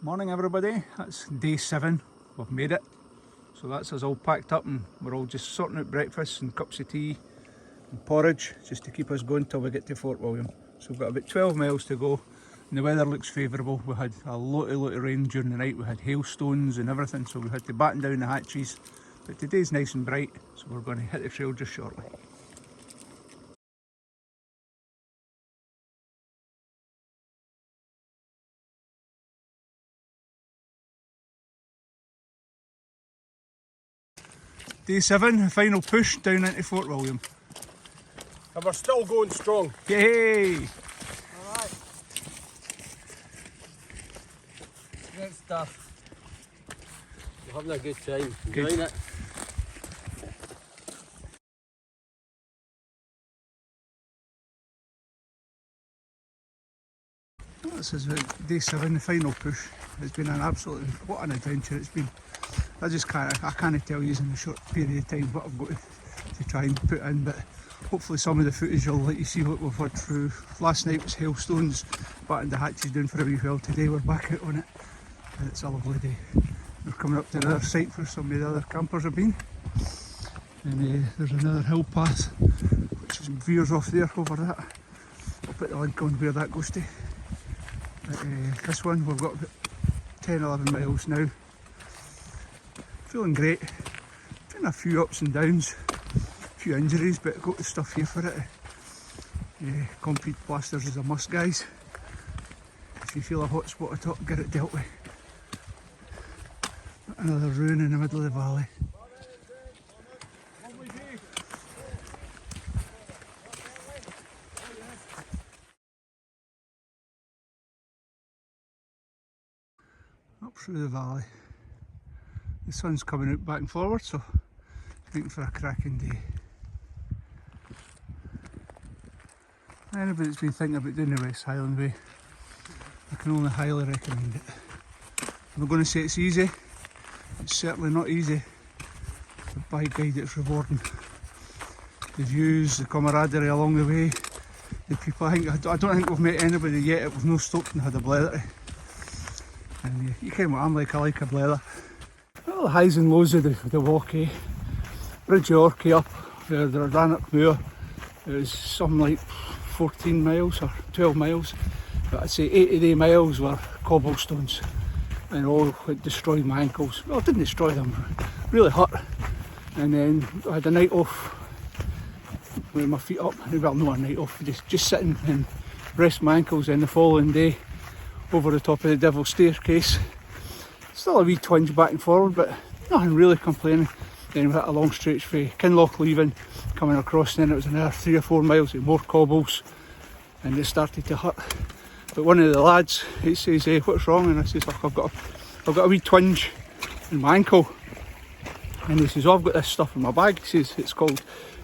Morning everybody, that's day 7, we've made it. So that's us all packed up and we're all just sorting out breakfast and cups of tea and porridge just to keep us going till we get to Fort William. So we've got about 12 miles to go and the weather looks favourable. We had a lot of rain during the night, we had hailstones and everything, so we had to batten down the hatches. But today's nice and bright, so we're going to hit the trail just shortly. Day 7, the final push down into Fort William. And we're still going strong. Yay! Alright. Great stuff. We're having a good time. Enjoying it. This is day 7, the final push. It's been an absolute, what an adventure it's been. I can't tell you in a short period of time what I've got to try and put in, but hopefully some of the footage will let you see what we've had through. Last night was hailstones, battened the hatches down for a wee while. Today we're back out on it and it's a lovely day. We're coming up to the other site where some of the other campers have been, and there's another hill path which veers off there over that. I'll put the link on where that goes to. But, this one we've got about 10-11 miles now. Feeling great. Been a few ups and downs, a few injuries, but got the stuff here for it. Concrete plasters is a must, guys. If you feel a hot spot at top, get it dealt with. Another ruin in the middle of the valley. Up through the valley. The sun's coming out back and forward, so making for a cracking day. Anybody that's been thinking about doing the West Highland Way, I can only highly recommend it. I'm not going to say it's easy, it's certainly not easy, but by God it's rewarding. The views, the camaraderie along the way, the people. I don't think we've met anybody yet that we've no stopped and had a blether. And you can what I'm like, I like a blether. Well, the highs and lows of the walk, Bridge of Orkney up, the Lairig Mor, it was something like 14 miles or 12 miles, but I'd say 8 of the miles were cobblestones and all it destroyed my ankles. Well, it didn't destroy them, really hurt. And then I had a night off with my feet up, well, no, a night off, just sitting and rest my ankles, and the following day over the top of the Devil's Staircase. Still a wee twinge back and forward, but nothing really complaining. Then we hit a long stretch for Kinlochleven coming across, and then it was another 3 or 4 miles of more cobbles, and it started to hurt. But one of the lads, he says, "Hey, what's wrong?" And I says, "Look, I've got a wee twinge in my ankle." And he says, "Oh, I've got this stuff in my bag." He says, "It's called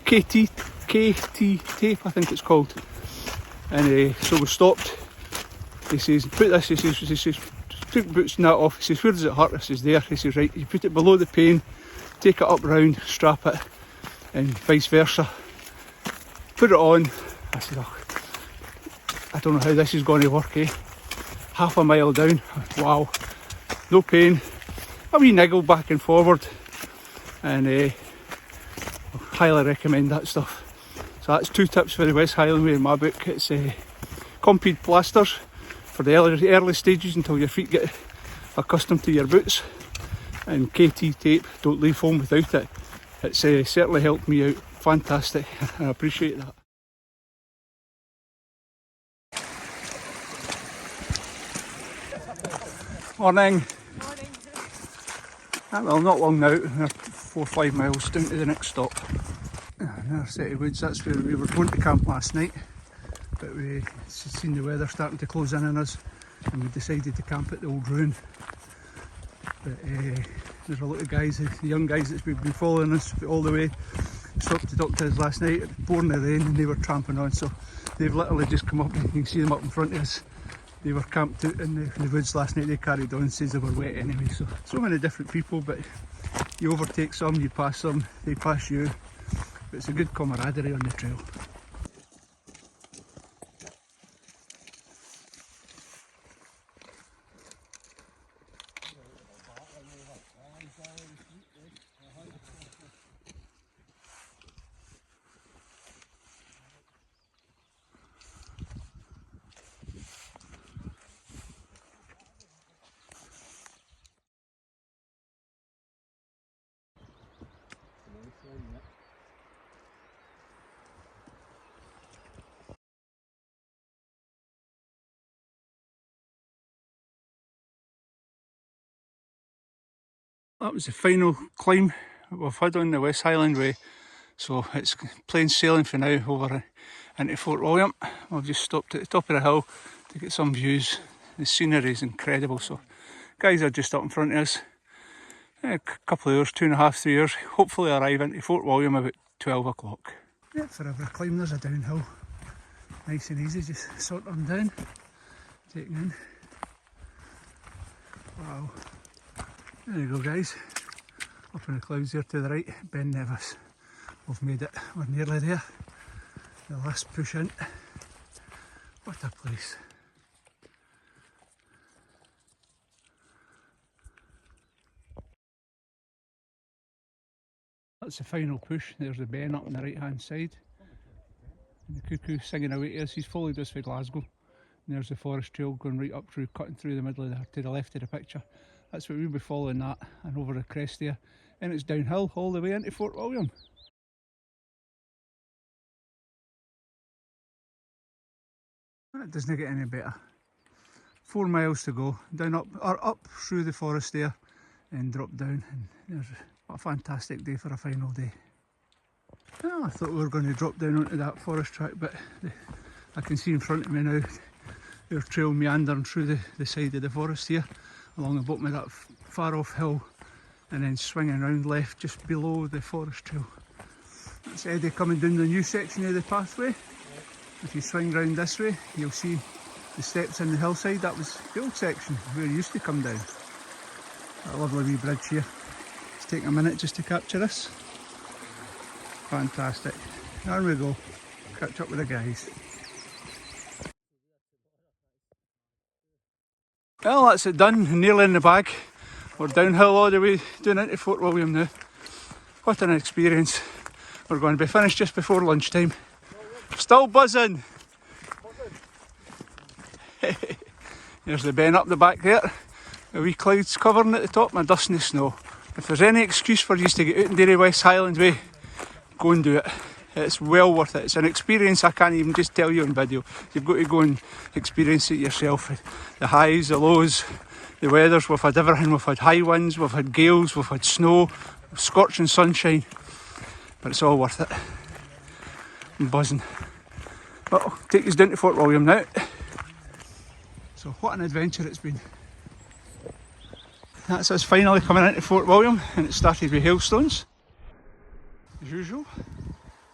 KT tape, I think it's called." And so we stopped. He says, "Put this," he says, took boots and that off. He says, "Where does it hurt?" I says, "There." He says, "Right, you put it below the pain, take it up round, strap it, and vice versa. Put it on." I said, "Oh, I don't know how this is going to work, Half a mile down, wow, no pain, a wee niggle back and forward, and I highly recommend that stuff." So that's 2 tips for the West Highland Way in my book. It's concrete plasters for the early stages until your feet get accustomed to your boots, and KT tape, don't leave home without it. It's certainly helped me out, fantastic, I appreciate that. Morning. Morning. Well, not long now, we're 4 or 5 miles down to the next stop. Another set of woods, that's where we were going to camp last night, but we seen the weather starting to close in on us and we decided to camp at the old ruin. But there's a lot of guys, the young guys that's been following us all the way, stopped to talk to us last night, pouring the rain, and they were tramping on, so they've literally just come up, and you can see them up in front of us. They were camped out in the woods last night, they carried on, says they were wet anyway. So many different people, but you overtake some, you pass some, they pass you. But it's a good camaraderie on the trail. That was the final climb we've had on the West Highland Way, so it's plain sailing for now over into Fort William. We've just stopped at the top of the hill to get some views. The scenery is incredible, so guys are just up in front of us. A couple of hours, 2.5, 3 hours. Hopefully arrive into Fort William about 12 o'clock. Yeah, for every climb there's a downhill. Nice and easy, just sort them down, taking in. Wow. There you go guys, up in the clouds there to the right, Ben Nevis. We've made it, we're nearly there. The last push in. What a place. That's the final push. There's the Ben up on the right hand side. And the cuckoo singing away to us. He's followed us for Glasgow. And there's the forest trail going right up through, cutting through the middle of to the left of the picture. That's what we'll be following that, and over the crest there. And it's downhill all the way into Fort William. It doesn't get any better. 4 miles to go, down up through the forest there, and drop down. And there's what a fantastic day for a final day. Well, I thought we were going to drop down onto that forest track, but I can see in front of me now their trail meandering through the side of the forest here, along the bottom of that far off hill, and then swinging around left just below the forest trail. That's Eddie coming down the new section of the pathway. If you swing round this way, you'll see the steps in the hillside. That was the old section where you used to come down. That lovely wee bridge here. It's taking a minute just to capture this. Fantastic. There we go. Catch up with the guys. Well, that's it done. Nearly in the bag. We're downhill all the way down into Fort William now. What an experience. We're going to be finished just before lunchtime. Still buzzing. There's the Ben up the back there. The wee clouds covering at the top and a dusting of snow. If there's any excuse for you to get out and do the West Highland Way, go and do it. It's well worth it. It's an experience I can't even just tell you on video. You've got to go and experience it yourself. The highs, the lows, the weathers. We've had everything. We've had high winds, we've had gales, we've had snow, scorching sunshine. But it's all worth it. I'm buzzing. But I'll take us down to Fort William now. So what an adventure it's been. That's us finally coming into Fort William, and it started with hailstones. As usual.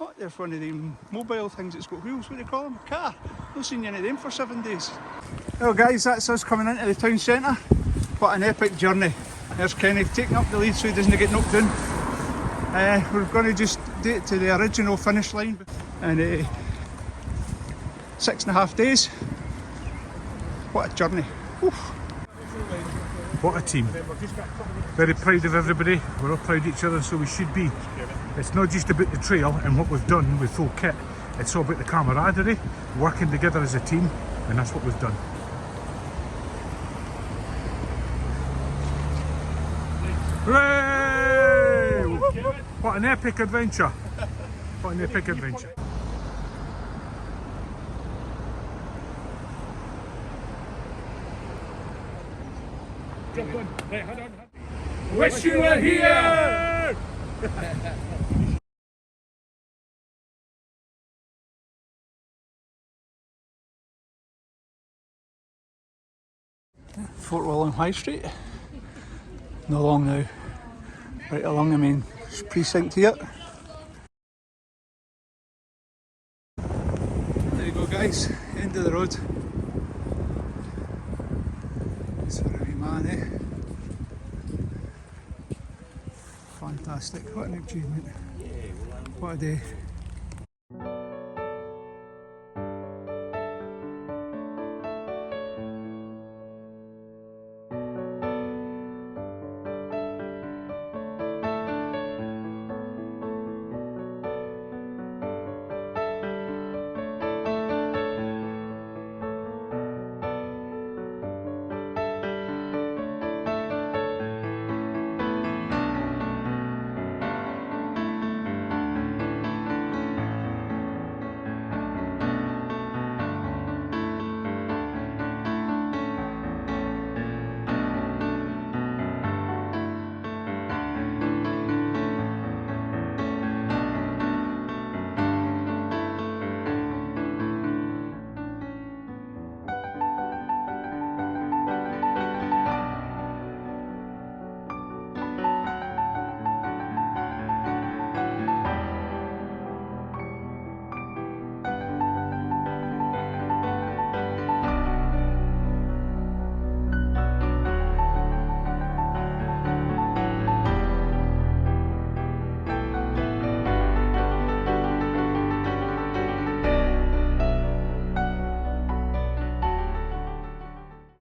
Oh, there's one of them mobile things that's got wheels, what do you call them? Car. Not seen any of them for 7 days. Well guys, that's us coming into the town centre. What an epic journey. There's Kenny taking up the lead so he doesn't get knocked down. We're going to just do it to the original finish line. And 6.5 days. What a journey. Oof. What a team. Very proud of everybody. We're all proud of each other, so we should be. It's not just about the trail and what we've done with full kit. It's all about the camaraderie, working together as a team, and that's what we've done. Hooray! What an epic adventure. What an epic adventure. Wish you were here! Fort William High Street. No long now. Right along the main precinct here. There you go guys, end of the road. It's for a wee man, eh? Fantastic, what an achievement. What a day.